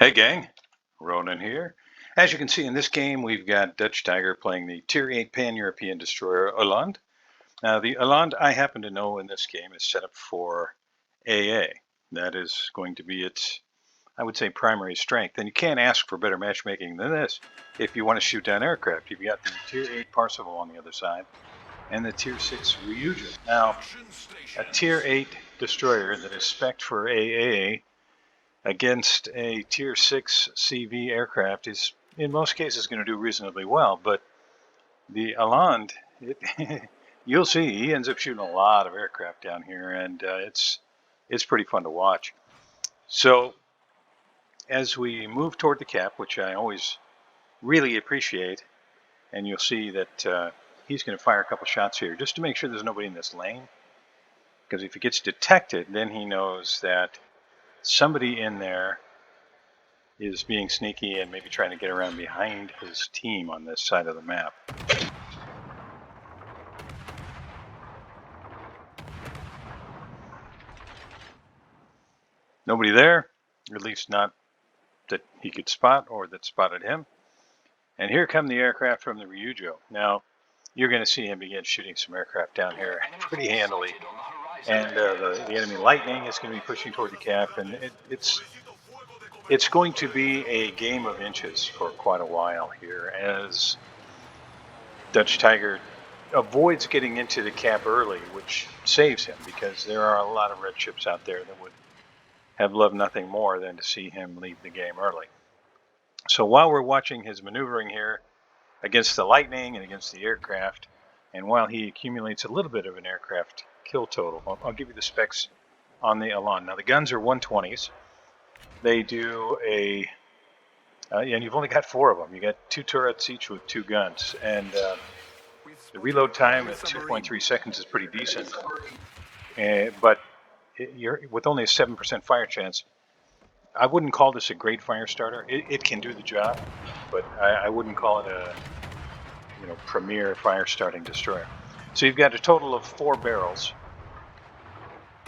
Hey gang, Ronan here. As you can see in this game, we've got Dutch Tiger playing the Tier 8 Pan-European destroyer Öland. Now the Öland I happen to know in this game is set up for AA. That is going to be its, I would say, primary strength. And you can't ask for better matchmaking than this if you want to shoot down aircraft. You've got the Tier 8 Parsifal on the other side and the Tier 6 Ryuja. Now, a Tier 8 destroyer that is spec'd for AA against a Tier 6 CV aircraft is in most cases going to do reasonably well, but the Öland, you'll see, he ends up shooting a lot of aircraft down here, and it's pretty fun to watch. So as we move toward the cap, which I always really appreciate, and you'll see that he's going to fire a couple shots here just to make sure there's nobody in this lane, because if he gets detected, then he knows that somebody in there is being sneaky and maybe trying to get around behind his team on this side of the map. Nobody there, or at least not that he could spot or that spotted him. And here come the aircraft from the Ryujo. Now, you're going to see him begin shooting some aircraft down here pretty handily. And the enemy Lightning is going to be pushing toward the cap, and it's going to be a game of inches for quite a while here as Dutch Tiger avoids getting into the cap early, which saves him because there are a lot of red ships out there that would have loved nothing more than to see him leave the game early. So while we're watching his maneuvering here against the Lightning and against the aircraft, and while he accumulates a little bit of an aircraft kill total, I'll give you the specs on the Öland. Now the guns are 120s. They do a, and you've only got 4 of them. You got 2 turrets each with 2 guns, and the reload time at 2.3 seconds is pretty decent. But you're with only a 7% fire chance. I wouldn't call this a great fire starter. It can do the job, but I wouldn't call it a premier fire starting destroyer. So you've got a total of 4 barrels,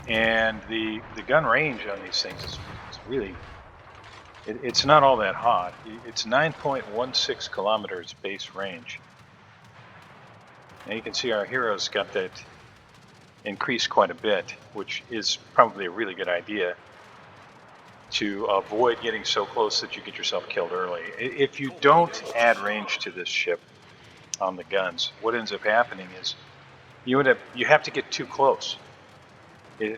and the gun range on these things is really, it's not all that hot. It's 9.16 kilometers base range. Now you can see our hero's got that increased quite a bit, which is probably a really good idea to avoid getting so close that you get yourself killed early. If you don't add range to this ship on the guns, what ends up happening is you have to get too close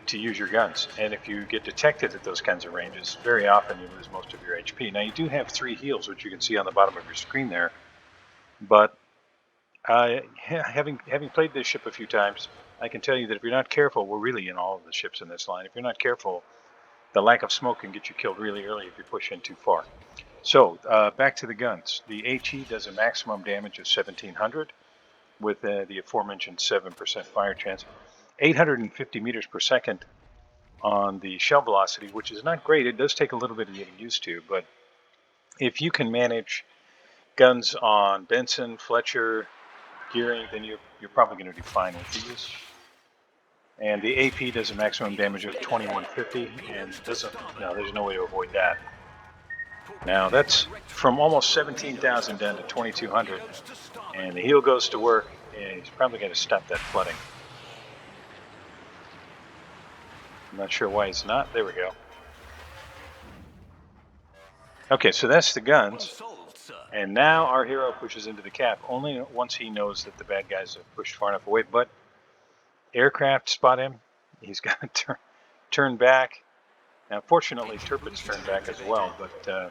to use your guns, and if you get detected at those kinds of ranges, very often you lose most of your HP. Now you do have 3 heals, which you can see on the bottom of your screen there, but having played this ship a few times, I can tell you that if you're not careful, we're really in all of the ships in this line. If you're not careful, the lack of smoke can get you killed really early if you push in too far. So back to the guns. The HE does a maximum damage of 1700 with the aforementioned 7% fire chance. 850 meters per second on the shell velocity, which is not great. It does take a little bit of getting used to, but if you can manage guns on Benson, Fletcher, Gearing, then you're probably going to do fine with these. And the AP does a maximum damage of 2150, and there's no way to avoid that. Now that's from almost 17,000 down to 2,200, and the heel goes to work, and he's probably going to stop that flooding. I'm not sure why he's not. There we go. Okay, so that's the guns. And now our hero pushes into the cap, only once he knows that the bad guys have pushed far enough away. But aircraft spot him. He's got to turn back. Now, fortunately, Turpin's turned back as well, but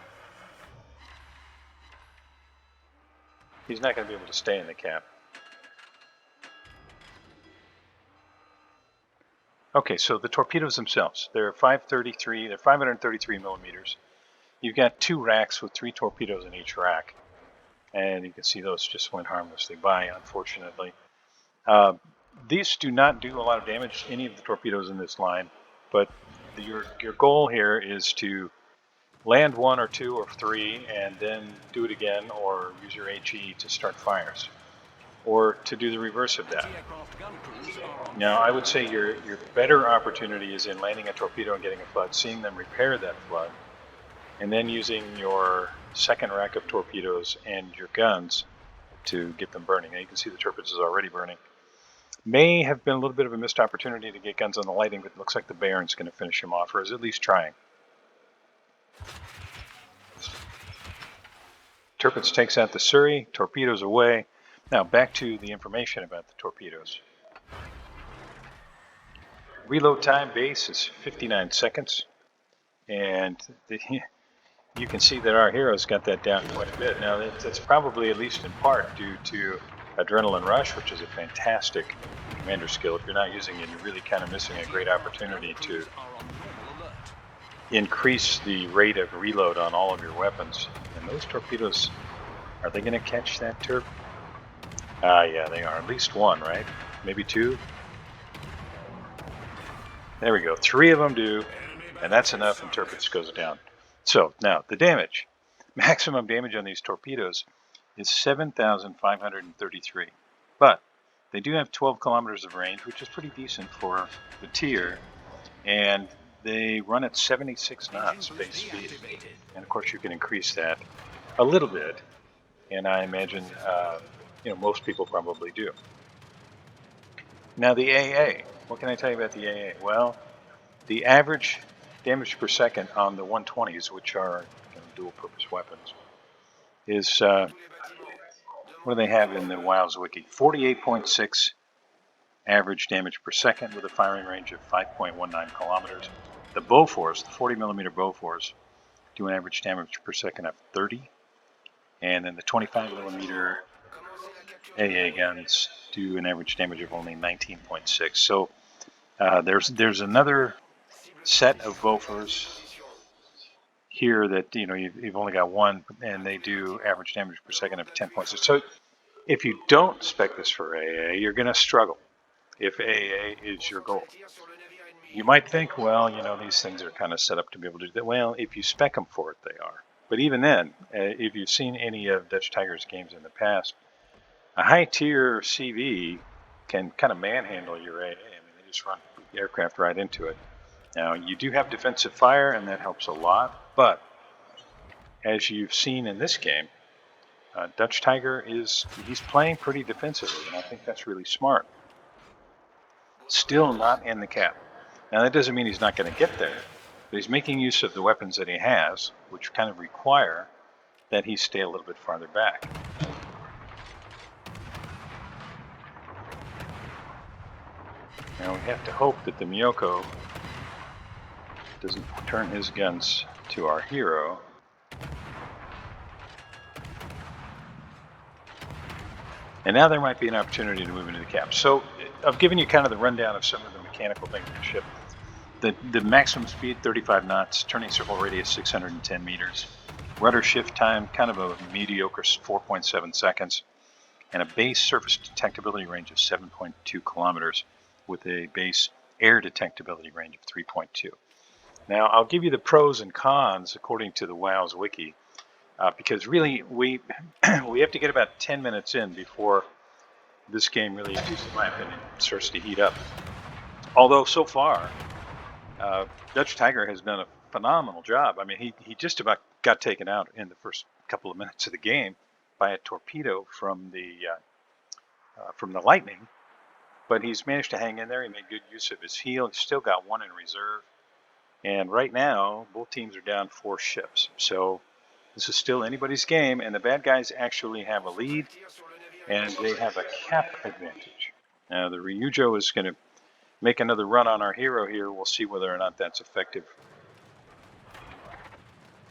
he's not going to be able to stay in the cap. Okay, so the torpedoes themselves, they're 533 millimeters. You've got 2 racks with 3 torpedoes in each rack, and you can see those just went harmlessly by, unfortunately. These do not do a lot of damage to any of the torpedoes in this line, but your goal here is to land 1 or 2 or 3 and then do it again, or use your HE to start fires, or to do the reverse of that. Now, I would say your better opportunity is in landing a torpedo and getting a flood, seeing them repair that flood, and then using your second rack of torpedoes and your guns to get them burning. Now you can see the torpedoes is already burning. May have been a little bit of a missed opportunity to get guns on the lighting, but it looks like the Baron's going to finish him off, or is at least trying. Tirpitz takes out the Surrey, torpedoes away. Now back to the information about the torpedoes. Reload time base is 59 seconds, and you can see that our heroes got that down quite a bit. Now that's probably at least in part due to Adrenaline Rush, which is a fantastic commander skill. If you're not using it, you're really kind of missing a great opportunity to increase the rate of reload on all of your weapons. And those torpedoes, are they going to catch that Terp? Yeah, they are. At least one, right? Maybe two? There we go. 3 of them do, and that's enough, and Tirpitz goes down. So, now, the damage. Maximum damage on these torpedoes is 7,533. But they do have 12 kilometers of range, which is pretty decent for the tier, and they run at 76 knots base speed. And of course you can increase that a little bit, and I imagine most people probably do. Now the AA, what can I tell you about the AA? Well, the average damage per second on the 120s, which are dual purpose weapons, is what do they have in the WoW's wiki? 48.6 average damage per second with a firing range of 5.19 kilometers. The Bofors, the 40 millimeter Bofors, do an average damage per second of 30, and then the 25 millimeter AA guns do an average damage of only 19.6. So there's another set of Bofors here that you've only got one, and they do average damage per second of 10.6. So if you don't spec this for AA, you're going to struggle if AA is your goal. You might think, well, these things are kind of set up to be able to do that. Well, if you spec them for it, they are. But even then, if you've seen any of Dutch Tiger's games in the past, a high-tier CV can kind of manhandle your AA. I mean, they just run the aircraft right into it. Now, you do have defensive fire, and that helps a lot. But as you've seen in this game, Dutch Tiger he's playing pretty defensively, and I think that's really smart. Still not in the cap. Now, that doesn't mean he's not going to get there, but he's making use of the weapons that he has, which kind of require that he stay a little bit farther back. Now, we have to hope that the Miyoko doesn't turn his guns to our hero. And now there might be an opportunity to move into the cap. So I've given you kind of the rundown of some of the mechanical things of the ship. The maximum speed, 35 knots, turning circle radius, 610 meters. Rudder shift time, kind of a mediocre 4.7 seconds. And a base surface detectability range of 7.2 kilometers with a base air detectability range of 3.2. Now, I'll give you the pros and cons according to the WoW's wiki. Because really, we have to get about 10 minutes in before this game really, in my opinion, starts to heat up. Although so far, Dutch Tiger has done a phenomenal job. I mean, he just about got taken out in the first couple of minutes of the game by a torpedo from the Lightning, but he's managed to hang in there. He made good use of his heel. He's still got one in reserve, and right now, both teams are down 4 ships. So this is still anybody's game, and the bad guys actually have a lead, and they have a cap advantage. Now, the Ryujo is going to make another run on our hero here. We'll see whether or not that's effective.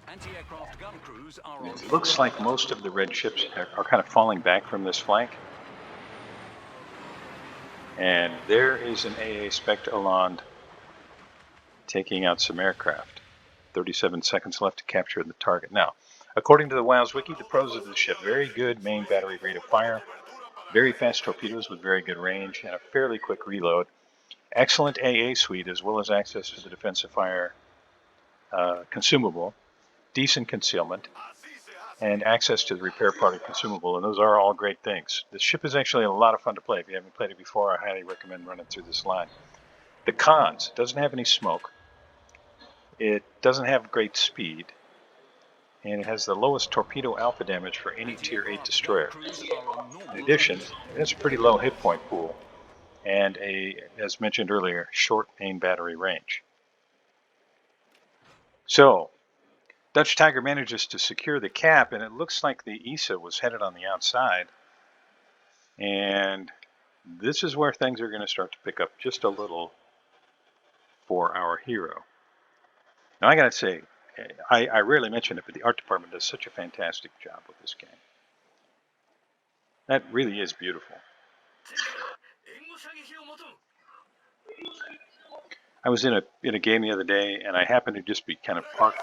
It looks like most of the red ships are kind of falling back from this flank. And there is an AA Spec Öland taking out some aircraft. 37 seconds left to capture the target. Now, according to the WoW's wiki, the pros of the ship: very good main battery rate of fire, very fast torpedoes with very good range, and a fairly quick reload. Excellent AA suite, as well as access to the defensive fire consumable, decent concealment, and access to the repair party consumable, and those are all great things. The ship is actually a lot of fun to play. If you haven't played it before, I highly recommend running through this line. The cons: it doesn't have any smoke. It doesn't have great speed. and it has the lowest torpedo alpha damage for any Tier 8 destroyer. In addition, it has a pretty low hit point pool and as mentioned earlier, short main battery range. So, Dutch Tiger manages to secure the cap, and it looks like the ISA was headed on the outside. And this is where things are going to start to pick up just a little for our hero. Now, I got to say, I rarely mention it, but the art department does such a fantastic job with this game. That really is beautiful. I was in a game the other day, and I happened to just be kind of parked.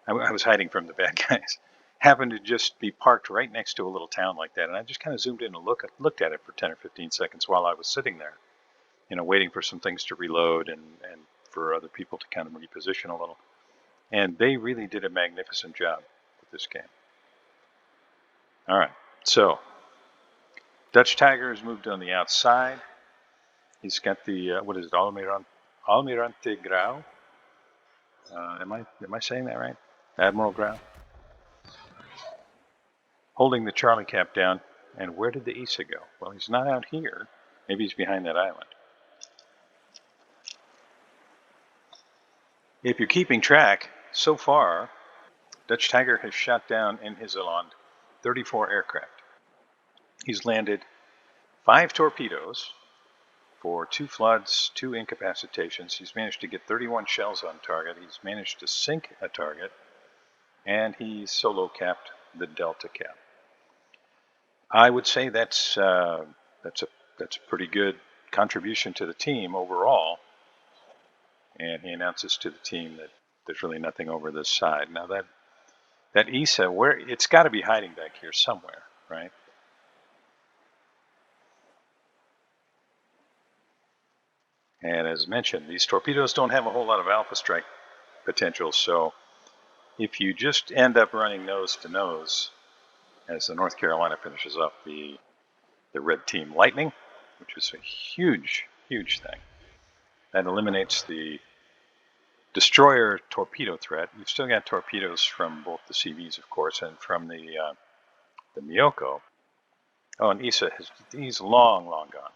I was hiding from the bad guys. Happened to just be parked right next to a little town like that, and I just kind of zoomed in and looked at it for 10 or 15 seconds while I was sitting there, waiting for some things to reload and for other people to kind of reposition a little. And they really did a magnificent job with this game. All right, so Dutch Tiger has moved on the outside. He's got the what is it, Almirante Grau? Am I saying that right? Admiral Grau. Holding the Charlie cap down. And where did the ISA go? Well, he's not out here. Maybe he's behind that island. If you're keeping track, so far, Dutch Tiger has shot down in his Öland 34 aircraft. He's landed 5 torpedoes for 2 floods, 2 incapacitations. He's managed to get 31 shells on target. He's managed to sink a target, and he's solo capped the Delta cap. I would say that's a pretty good contribution to the team overall. And he announces to the team that there's really nothing over this side. Now that ISA, where it's got to be hiding back here somewhere, right? And as mentioned, these torpedoes don't have a whole lot of alpha strike potential, so if you just end up running nose to nose, as the North Carolina finishes up the red team Lightning, which is a huge, huge thing, that eliminates the destroyer torpedo threat. You've still got torpedoes from both the CVs, of course, and from the Miyoko. Oh, and ISA, he's long gone.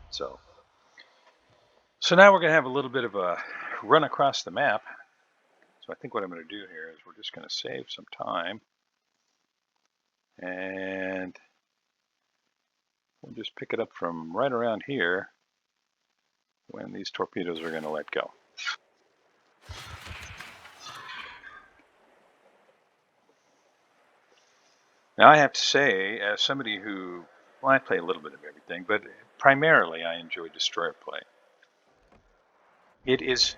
So now we're going to have a little bit of a run across the map. So I think what I'm going to do here is we're just going to save some time. And we'll just pick it up from right around here when these torpedoes are going to let go. Now I have to say, as somebody who, well, I play a little bit of everything, but primarily I enjoy destroyer play. It is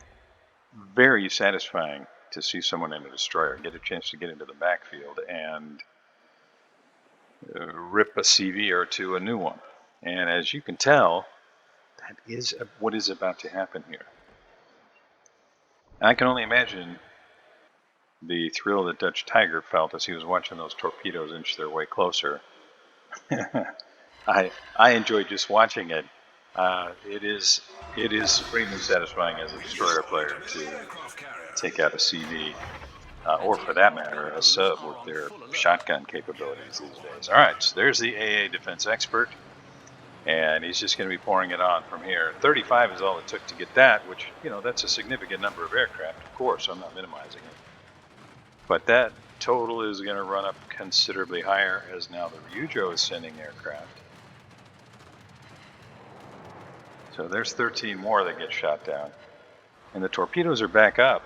very satisfying to see someone in a destroyer get a chance to get into the backfield and rip a CV or two a new one. And as you can tell, that is what is about to happen here. I can only imagine the thrill that Dutch Tiger felt as he was watching those torpedoes inch their way closer. I enjoy just watching it. It is supremely satisfying as a destroyer player to take out a CV, or for that matter, a sub with their shotgun capabilities these days. All right, so there's the AA defense expert, and he's just going to be pouring it on from here. 35 is all it took to get that, which, that's a significant number of aircraft. Of course, I'm not minimizing it. But that total is going to run up considerably higher as now the Ryujo is sending aircraft. So there's 13 more that get shot down. And the torpedoes are back up.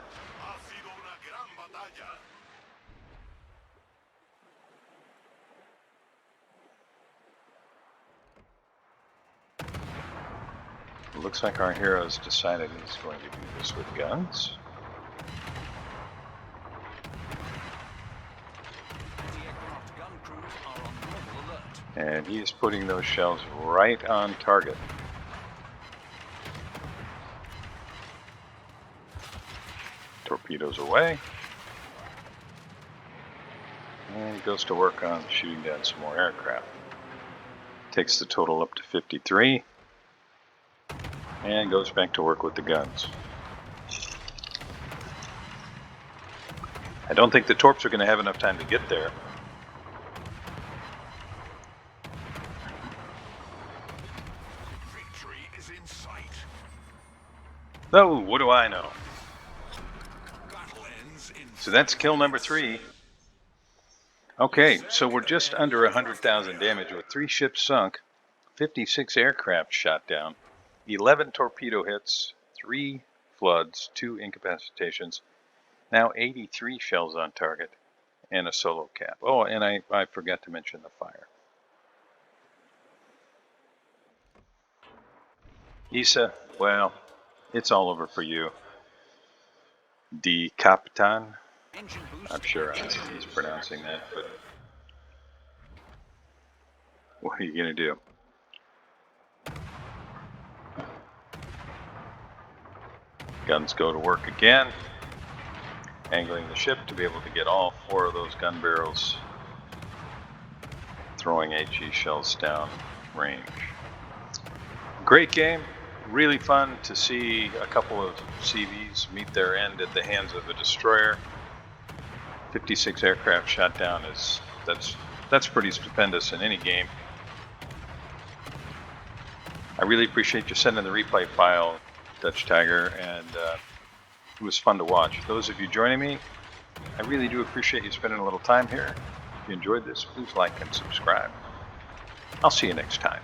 It looks like our hero's decided he's going to do this with guns. And he is putting those shells right on target. Torpedoes away. And he goes to work on shooting down some more aircraft. Takes the total up to 53. And goes back to work with the guns. I don't think the torps are going to have enough time to get there. Victory is in sight. Oh, what do I know? Battle ends in So that's 5 kill number minutes. 3. Okay, so we're just under 100,000 damage with 3 ships sunk, 56 aircraft shot down, 11 torpedo hits, 3 floods, 2 incapacitations, now 83 shells on target, and a solo cap. Oh, and I forgot to mention the fire. Isa, well, it's all over for you. The Capitan. I'm sure he's pronouncing that, but what are you going to do? Guns go to work again, angling the ship to be able to get all 4 of those gun barrels, throwing HE shells down range. Great game, really fun to see a couple of CVs meet their end at the hands of a destroyer. 56 aircraft shot down that's pretty stupendous in any game. I really appreciate you sending the replay file, Dutch Tiger, and it was fun to watch. Those of you joining me, I really do appreciate you spending a little time here. If you enjoyed this, please like and subscribe. I'll see you next time.